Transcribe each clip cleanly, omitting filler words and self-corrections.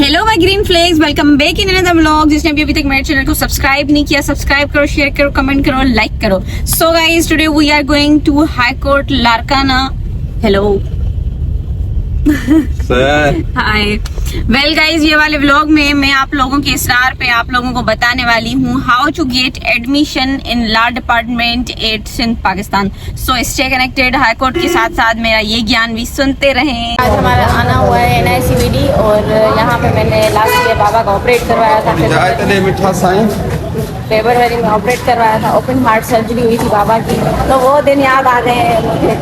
Hello my green flex, welcome back in another vlog. जिसने अभी तक मेरे चैनल को सब्सक्राइब नहीं किया, सब्सक्राइब करो, शेयर करो, कमेंट करो, लाइक करो। So guys, today we are going to high court Larkana. Hello hi. Well guys, ये वाले व्लॉग में मैं आप लोगों के इसरार पे आप लोगों को बताने वाली हूँ how to get admission in law department at Sindh Pakistan. So stay connected high court के साथ साथ मेरा ये ज्ञान भी सुनते रहें। आज हमारा आना हुआ है NICVD और यहाँ पे मैंने लास्ट ईयर बाबा का ऑपरेट करवाया था, फेब्रुअरी में ऑपरेट करवाया था। ओपन हार्ट सर्जरी हुई थी बाबा की, तो वो दिन याद आ गए हैं मुझे।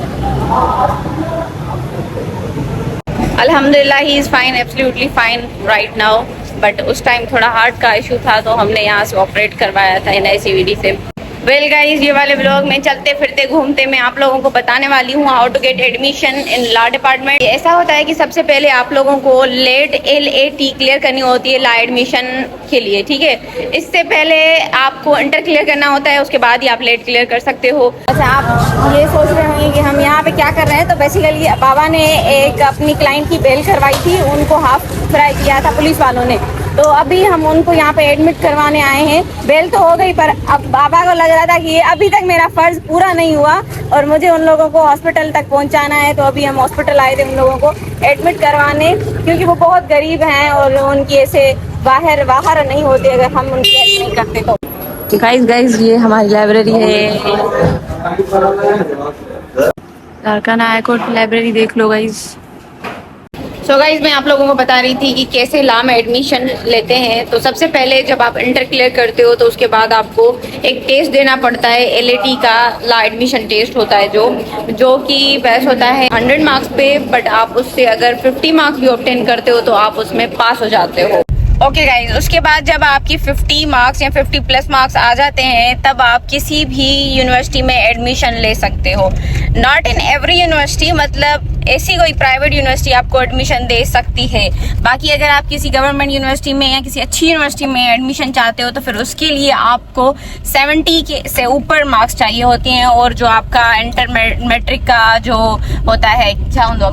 अल्हम्दुलिल्लाह he is fine, absolutely fine right now. But उस टाइम थोड़ा हार्ट का इशू था, तो हमने यहाँ से ऑपरेट करवाया था NICVD से। वेल गाइज, ये वाले ब्लॉग में चलते फिरते घूमते मैं आप लोगों को बताने वाली हूँ how to get admission in law department. ऐसा होता है कि सबसे पहले आप लोगों को लेट LAT क्लियर करनी होती है लॉ एडमिशन के लिए, ठीक है। इससे पहले आपको इंटर क्लियर करना होता है, उसके बाद ही आप लेट क्लियर कर सकते हो। अच्छा, आप ये सोच रहे होंगे कि हम यहाँ पे क्या कर रहे हैं, तो बेसिकली बाबा ने एक अपनी क्लाइंट की बेल करवाई थी, उनको हाफ फ्राई किया था पुलिस वालों ने, तो अभी हम उनको यहाँ पे एडमिट करवाने आए हैं। बेल तो हो गई, पर अब बाबा को लग रहा था कि ये अभी तक मेरा फर्ज पूरा नहीं हुआ और मुझे उन लोगों को हॉस्पिटल तक पहुँचाना है। तो अभी हम हॉस्पिटल आए थे उन लोगों को एडमिट करवाने, क्योंकि वो बहुत गरीब हैं और उनकी ऐसे बाहर नहीं होते अगर हम उनकी हेल्प नहीं करते तो। गाइस ये हमारी लाइब्रेरी है, लारकाना हाई कोर्ट लाइब्रेरी, देख लो गाइस। सो गाइज, मैं आप लोगों को बता रही थी कि कैसे लॉ में एडमिशन लेते हैं। तो सबसे पहले जब आप इंटर क्लियर करते हो तो उसके बाद आपको एक टेस्ट देना पड़ता है, LAT का लॉ एडमिशन टेस्ट होता है जो कि बेस्ट होता है 100 मार्क्स पे। बट आप उससे अगर 50 मार्क्स भी ऑब्टेन करते हो तो आप उसमें पास हो जाते हो। ओके गाइज, उसके बाद जब आपकी 50 मार्क्स या 50+ मार्क्स आ जाते हैं, तब आप किसी भी यूनिवर्सिटी में एडमिशन ले सकते हो। नॉट इन एवरी यूनिवर्सिटी, मतलब ऐसी कोई प्राइवेट यूनिवर्सिटी आपको एडमिशन दे सकती है। बाकी अगर आप किसी गवर्नमेंट यूनिवर्सिटी में या किसी अच्छी यूनिवर्सिटी में एडमिशन चाहते हो तो फिर उसके लिए आपको 70 से ऊपर मार्क्स चाहिए होते हैं। और जो आपका इंटर मैट्रिक का जो होता है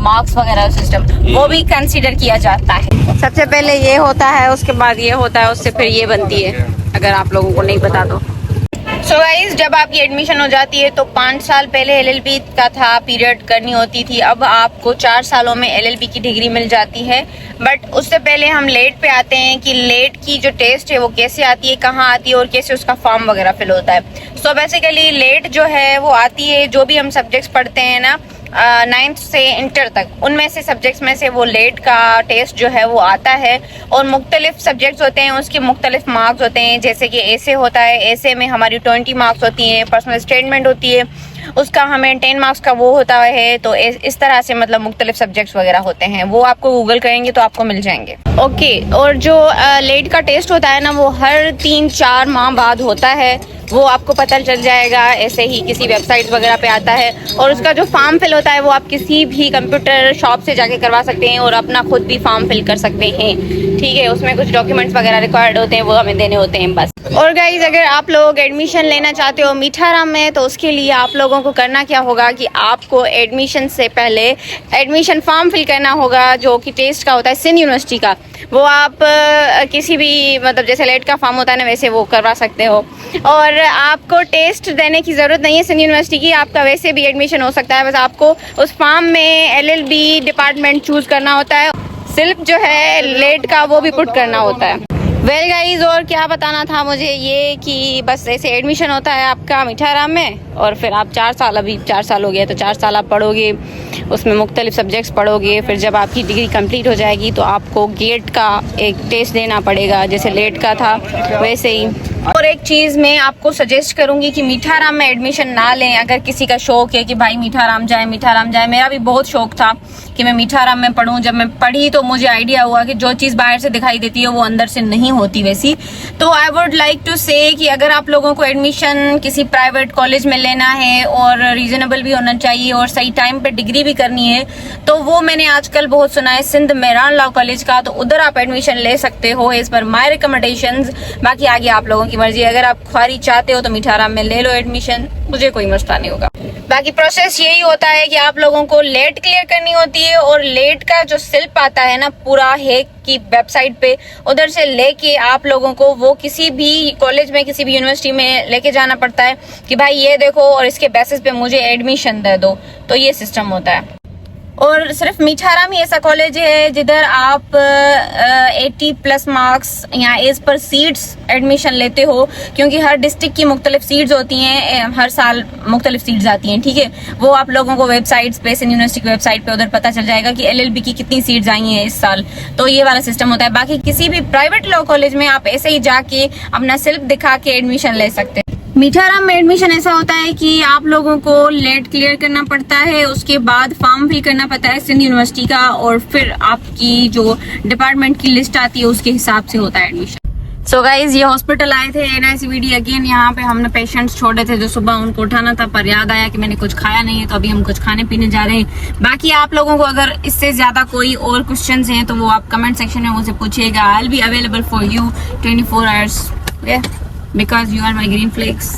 मार्क्स वगैरह सिस्टम, वो भी कंसिडर किया जाता है। सबसे पहले ये होता है, उसके बाद ये होता है, उससे फिर ये बनती है, अगर आप लोगों को नहीं पता तो। सो गाइज, जब आपकी एडमिशन हो जाती है तो 5 साल पहले LLB का था पीरियड करनी होती थी, अब आपको 4 सालों में LLB की डिग्री मिल जाती है। बट उससे पहले हम लेट पे आते हैं कि लेट की जो टेस्ट है वो कैसे आती है, कहाँ आती है और कैसे उसका फॉर्म वगैरह फिल होता है। सो बेसिकली लेट जो है वो आती है, जो भी हम सब्जेक्ट्स पढ़ते हैं ना 9th से इंटर तक, उनमें से सब्जेक्ट्स में से वो लेट का टेस्ट जो है वो आता है। और मुख्तलिफ सब्जेक्ट्स होते हैं, उसके मुख्तलिफ मार्क्स होते हैं। जैसे कि ऐसे होता है, ऐसे में हमारी 20 मार्क्स होती हैं, पर्सनल स्टेटमेंट होती है, उसका हमें 10 मार्क्स का वो होता है। तो इस तरह से मतलब मुख्तलिफ सब्जेक्ट्स वगैरह होते हैं, वो आपको गूगल करेंगे तो आपको मिल जाएंगे। ओके, और जो लेट का टेस्ट होता है ना, वो हर 3-4 माह बाद होता है, वो आपको पता चल जाएगा, ऐसे ही किसी वेबसाइट वगैरह पे आता है। और उसका जो फॉर्म फिल होता है वो आप किसी भी कंप्यूटर शॉप से जाके करवा सकते हैं और अपना खुद भी फॉर्म फिल कर सकते हैं, ठीक है। उसमें कुछ डॉक्यूमेंट्स वगैरह रिक्वायर्ड होते हैं, वो हमें देने होते हैं बस। और गाइज, अगर आप लोग एडमिशन लेना चाहते हो मीठाराम में, तो उसके लिए आप लोगों को करना क्या होगा कि आपको एडमिशन से पहले एडमिशन फॉर्म फिल करना होगा, जो कि टेस्ट का होता है सिंध यूनिवर्सिटी का। वो आप किसी भी मतलब जैसे लेट का फॉर्म होता है ना, वैसे वो करवा सकते हो। और आपको टेस्ट देने की ज़रूरत नहीं है सिंध यूनिवर्सिटी की, आपका वैसे भी एडमिशन हो सकता है। बस आपको उस फॉर्म में LLB डिपार्टमेंट चूज़ करना होता है, सिर्फ जो है लेट का वो भी पुट करना होता है। वेल गाइज, और क्या बताना था मुझे ये कि बस ऐसे एडमिशन होता है आपका मीठाराम में, और फिर आप 4 साल, अभी 4 साल हो गया तो 4 साल आप पढ़ोगे, उसमें मुख्तलिफ सब्जेक्ट्स पढ़ोगे। फिर जब आपकी डिग्री कंप्लीट हो जाएगी तो आपको गेट का एक टेस्ट देना पड़ेगा, जैसे लेट का था वैसे ही। और एक चीज़ मैं आपको सजेस्ट करूंगी कि मीठाराम में एडमिशन ना लें। अगर किसी का शौक है कि भाई मीठाराम जाए, मेरा भी बहुत शौक था कि मैं मीठाराम में पढूं। जब मैं पढ़ी तो मुझे आइडिया हुआ कि जो चीज़ बाहर से दिखाई देती है वो अंदर से नहीं होती वैसी। तो आई वुड लाइक टू से कि अगर आप लोगों को एडमिशन किसी प्राइवेट कॉलेज में लेना है और रीजनेबल भी होना चाहिए और सही टाइम पे डिग्री भी करनी है, तो वो मैंने आजकल बहुत सुना है सिंध मेहरान लॉ कॉलेज का, तो उधर आप एडमिशन ले सकते हो एज पर माई रिकमेंडेशंस। बाकी आगे आप लोगों की मर्जी, अगर आप ख्वारी चाहते हो तो मीठाराम में ले लो एडमिशन, मुझे कोई मसला नहीं होगा। बाकी प्रोसेस यही होता है कि आप लोगों को लेट क्लियर करनी होती है, और लेट का जो स्लिप आता है ना पूरा हेग की वेबसाइट पे, उधर से लेके आप लोगों को वो किसी भी कॉलेज में किसी भी यूनिवर्सिटी में लेके जाना पड़ता है कि भाई ये देखो और इसके बेसिस पे मुझे एडमिशन दे दो। तो ये सिस्टम होता है। और सिर्फ मीठाराम ही ऐसा कॉलेज है जिधर आप 80+ मार्क्स या एज पर सीट्स एडमिशन लेते हो, क्योंकि हर डिस्ट्रिक्ट की मुख्तलिफ सीट्स होती हैं, हर साल मुख्तलिफ सीट्स आती हैं, ठीक है। वो आप लोगों को वेबसाइट्स पे, यूनिवर्सिटी की वेबसाइट पे उधर पता चल जाएगा कि LLB की कितनी सीट्स आई हैं इस साल। तो ये वाला सिस्टम होता है। बाकी किसी भी प्राइवेट लॉ कॉलेज में आप ऐसे ही जाके अपना स्लिप दिखा के एडमिशन ले सकते हैं। मीठाराम में एडमिशन ऐसा होता है कि आप लोगों को लेट क्लियर करना पड़ता है, उसके बाद फॉर्म फिल करना पड़ता है सिंध यूनिवर्सिटी का, और फिर आपकी जो डिपार्टमेंट की लिस्ट आती है उसके हिसाब से होता है एडमिशन। सो गाइज, ये हॉस्पिटल आए थे NICVD अगेन। यहाँ पे हमने पेशेंट्स छोड़े थे जो सुबह उनको उठाना था, पर याद आया कि मैंने कुछ खाया नहीं है, तो अभी हम कुछ खाने पीने जा रहे हैं। बाकी आप लोगों को अगर इससे ज्यादा कोई और क्वेश्चंस हैं तो वो आप कमेंट सेक्शन में मुझसे पूछिएगा। I will be available for you 24 hours because you are my green flex.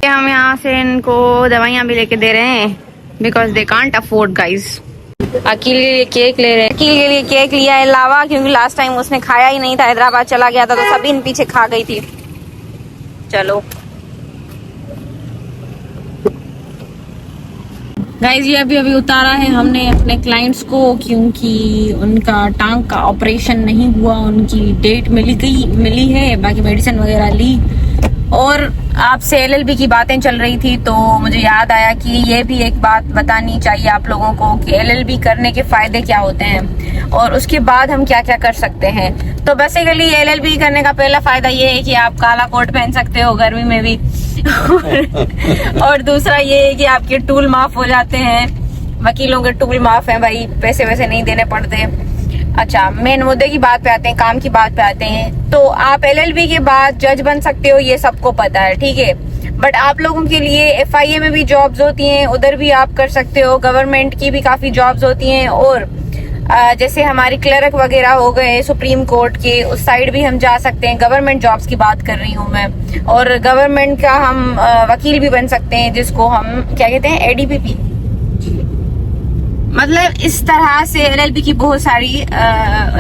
हम यहाँ से इनको दवाइयाँ भी लेके दे रहे हैं because they can't afford guys. Aqeel के लिए केक ले रहे हैं। अकील के लिए केक लिया है लावा, क्योंकि लास्ट टाइम उसने खाया ही नहीं था, हैदराबाद चला गया था तो सभी इन पीछे खा गई थी। चलो गाइज, ये अभी उतारा है हमने अपने क्लाइंट्स को, क्योंकि उनका टांग का ऑपरेशन नहीं हुआ, उनकी डेट मिली है, बाकी मेडिसिन वगैरह ली। और आपसे LLB की बातें चल रही थी तो मुझे याद आया कि ये भी एक बात बतानी चाहिए आप लोगों को कि LLB करने के फायदे क्या होते हैं और उसके बाद हम क्या क्या कर सकते हैं। तो बेसिकली LLB करने का पहला फायदा ये है कि आप काला कोट पहन सकते हो गर्मी में भी और दूसरा ये है कि आपके टूल माफ हो जाते हैं। वकीलों के टूल माफ है भाई, पैसे वैसे नहीं देने पड़ते। अच्छा, मेन मुद्दे की बात पे आते हैं, काम की बात पे आते हैं। तो आप LLB के बाद जज बन सकते हो, ये सबको पता है, ठीक है। बट आप लोगों के लिए FIA में भी जॉब्स होती हैं, उधर भी आप कर सकते हो। गवर्नमेंट की भी काफी जॉब्स होती हैं, और जैसे हमारी क्लर्क वगैरह हो गए सुप्रीम कोर्ट के, उस साइड भी हम जा सकते हैं। गवर्नमेंट जॉब्स की बात कर रही हूँ मैं। और गवर्नमेंट का हम वकील भी बन सकते हैं, जिसको हम क्या कहते हैं, ADPP। मतलब इस तरह से LLB की बहुत सारी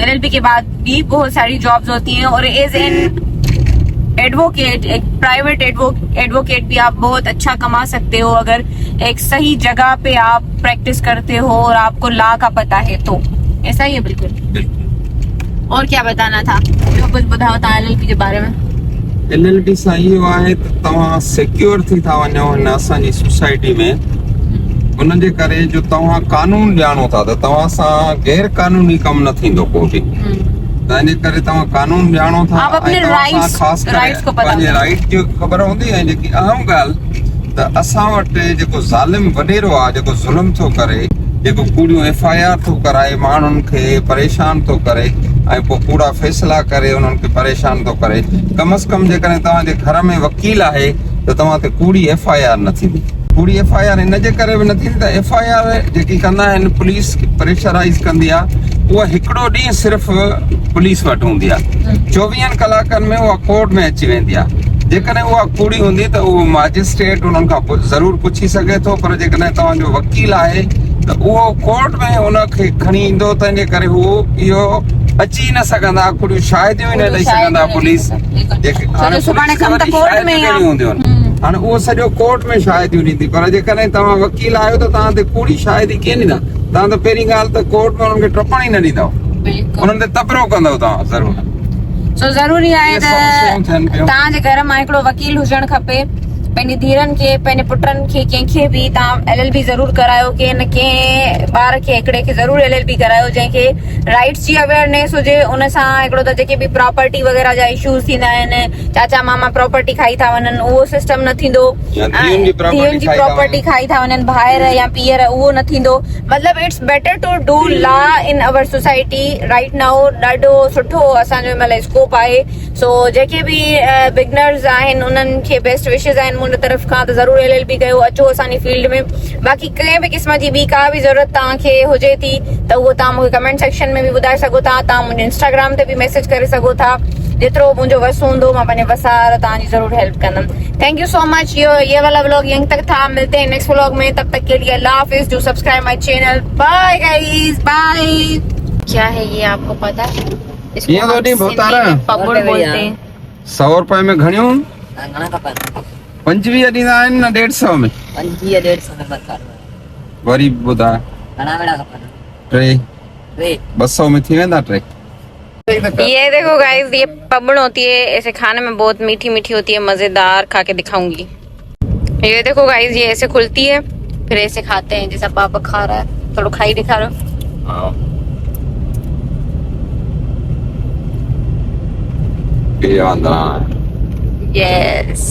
LLB के बाद भी बहुत सारी जॉब्स होती हैं। और एज एन एडवोकेट, एक प्राइवेट एडवोकेट भी आप बहुत अच्छा कमा सकते हो अगर एक सही जगह पे आप प्रैक्टिस करते हो और आपको लॉ का पता है तो। ऐसा ही है बिल्कुल। और क्या बताना था, कुछ बताओ था LLB के बारे में। LLB सां इहो आहे त तव्हां सिक्योर थी था वञो हिन असांजी सोसाइटी में। उन जे करे जो तव्हां कानून ॼाणो था त तव्हां सां गैर कानूनी कमु न थींदो को बि। तंहिं जे करे तव्हां कानून ॼाणो था ऐं तव्हां ख़ासि करे पंहिंजे राइट जो ख़बर हूंदी ऐं जेकी अहम ॻाल्हि त असां वटि जेको ज़ालिम वॾेरो आहे, जेको ज़ुल्म थो करे, जेको कूड़ियूं FIR थो कराए, माण्हुनि खे परेशान थो करे ऐं पोइ कूड़ा फ़ैसिला करे उन्हनि खे परेशान थो करे, कम से कम जेकॾहिं तव्हांजे घर में वकील आहे त तव्हां ते कूड़ी FIR न थींदी। कूड़ी FIR इन जे करे बि न थींदी त FIR जेकी कंदा आहिनि पुलिस प्रेशराइज़ कंदी आहे, उहा हिकिड़ो ॾींहुं सिर्फ़ु पुलिस वटि हूंदी आहे। 24 कलाकनि में उहा कोर्ट में अची वेंदी आहे। जेकॾहिं उहा कूड़ी हूंदी त उहो मैजिस्ट्रेट उन्हनि खां ज़रूरु पुछी सघे थो, पर जेकॾहिं तव्हांजो वकील आहे त उहो कोर्ट में उनखे खणी ईंदो, तंहिंजे करे उहो इहो अची न सघंदा, कुड़ियूं शाहिदियूं ई न ॾेई सघंदा पुलिस। जेके हाणे उहो सॼो कोर्ट में शाहिदियूं ॾींदी, पर जेकॾहिं तव्हां वकील आहियो त तव्हां ते कूड़ी शाहिदी कीअं ॾींदा? तव्हां त पहिरीं ॻाल्हि त कोर्ट में उन्हनि खे टपण ई न ॾींदव, उन्हनि ते तबरो कंदव तव्हां ज़रूरु। सो ज़रूरी आहे त तव्हांजे घर मां हिकिड़ो वकील हुजणु खपे। पंहिंजी धीरनि खे, पंहिंजे पुटनि खे, कंहिंखे बि तव्हां LLB ज़रूर करायो। कंहिं न कंहिं ॿार खे हिकिड़े खे ज़रूर LLB करायो, जंहिंखे राइट्स जी अवेयरनेस हुजे। उन सां हिकिड़ो त जेके बि प्रॉपर्टी वग़ैरह जा इश्यूज़ थींदा आहिनि, चाचा मामा प्रॉपर्टी खाई था वञनि, उहो सिस्टम न थींदो। धीअनि जी प्रॉपर्टी खाई था वञनि भाइर या पीअर, उहो न थींदो। मतिलबु it's better to do law in our society right now. ॾाढो सुठो असांजो महिल स्कोप आहे। सो जेके बि बिगनर्स आहिनि उन्हनि खे बेस्ट विशेस आहिनि मुंहिंजी तरफ़ खां, त ज़रूर LLB कयो, अचो असांजी फील्ड में। बाक़ी कंहिं बि क़िस्म जी ॿी का बि ज़रूरत तव्हांखे हुजे थी त उहो तव्हां मूंखे कमेंट सेक्शन में बि ॿुधाए सघो था। तव्हां मुंहिंजे इंस्टाग्राम ते बि मैसेज करे सघो था। जेतिरो मुंहिंजो वस हूंदो मां पंहिंजे वसार तव्हांजी ज़रूर हेल्प कंदमि। Thank you so much. ये वाला व्लॉग यहीं तक था, मिलते हैं नेक्स्ट व्लॉग में, तब तक के लिए अल्लाह हाफिज। Do subscribe my channel. Bye guys, bye. क्या है ये आपको पता है? इसको ये तो नहीं बहुत आ रहा है। पपड़ बोलते हैं। 100 रुपए में घणियूं घणा खपनि? 25 ॾींदा आहिनि न 150 में 25 150 में बस कारो। वरी ॿुधाए घणा वेड़ा खपनि? 3 टे 200 में थी वेंदा 3। ये देखो गाइस, ये पबड़ होती है, ऐसे खाने में बहुत मीठी मीठी होती है, मजेदार। खा के दिखाऊंगी। ये देखो गाइस, ये ऐसे खुलती है, फिर ऐसे खाते हैं जैसा पापा खा रहा है। थोड़ा खाई दिखा रहा। ये अंदर यस।